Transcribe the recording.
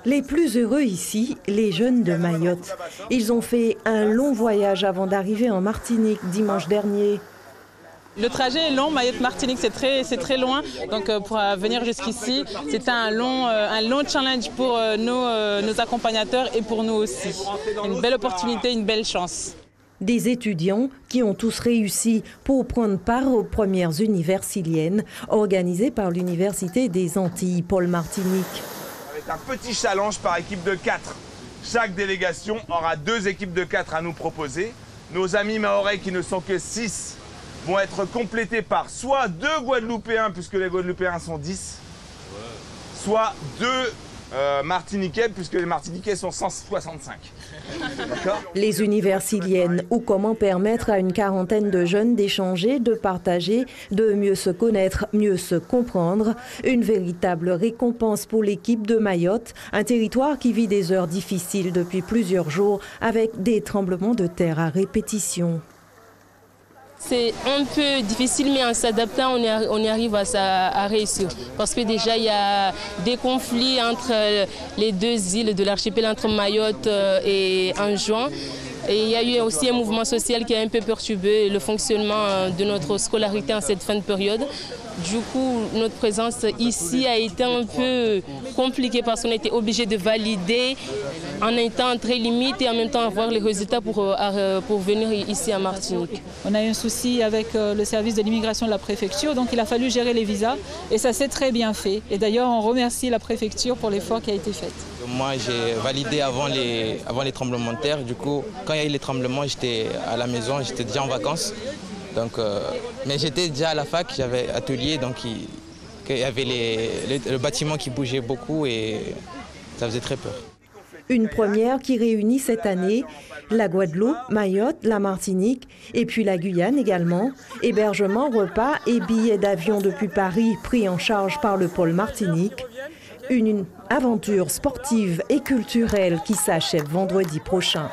Les plus heureux ici, les jeunes de Mayotte. Ils ont fait un long voyage avant d'arriver en Martinique dimanche dernier. Le trajet est long, Mayotte-Martinique, c'est très loin. Donc pour venir jusqu'ici, c'était un long challenge pour nos accompagnateurs et pour nous aussi. Une belle opportunité, une belle chance. Des étudiants qui ont tous réussi pour prendre part aux premières universiliennes organisées par l'Université des Antilles Paul Martinique. Avec un petit challenge par équipe de 4. Chaque délégation aura 2 équipes de 4 à nous proposer. Nos amis mahorais qui ne sont que 6 vont être complétés par soit 2 Guadeloupéens, puisque les Guadeloupéens sont 10, soit 2 Martiniquais, puisque les Martiniquais sont 165. Les universiliennes, ou comment permettre à une quarantaine de jeunes d'échanger, de partager, de mieux se connaître, mieux se comprendre. Une véritable récompense pour l'équipe de Mayotte, un territoire qui vit des heures difficiles depuis plusieurs jours avec des tremblements de terre à répétition. C'est un peu difficile, mais en s'adaptant, on y arrive à réussir. Parce que déjà, il y a des conflits entre les 2 îles de l'archipel, entre Mayotte et Anjouan. Et il y a eu aussi un mouvement social qui a un peu perturbé le fonctionnement de notre scolarité en cette fin de période. Du coup, notre présence ici a été un peu compliquée parce qu'on était obligé de valider en un temps très limite et en même temps avoir les résultats pour venir ici à Martinique. On a eu un souci avec le service de l'immigration de la préfecture, donc il a fallu gérer les visas et ça s'est très bien fait. Et d'ailleurs, on remercie la préfecture pour l'effort qui a été fait. Moi, j'ai validé avant les tremblements de terre. Du coup, quand il y a eu les tremblements, j'étais à la maison, j'étais déjà en vacances. Donc, mais j'étais déjà à la fac, j'avais atelier, donc il y avait le bâtiment qui bougeait beaucoup et ça faisait très peur. Une première qui réunit cette année la Guadeloupe, Mayotte, la Martinique et puis la Guyane également. Hébergement, repas et billets d'avion depuis Paris pris en charge par le pôle Martinique. Une aventure sportive et culturelle qui s'achève vendredi prochain.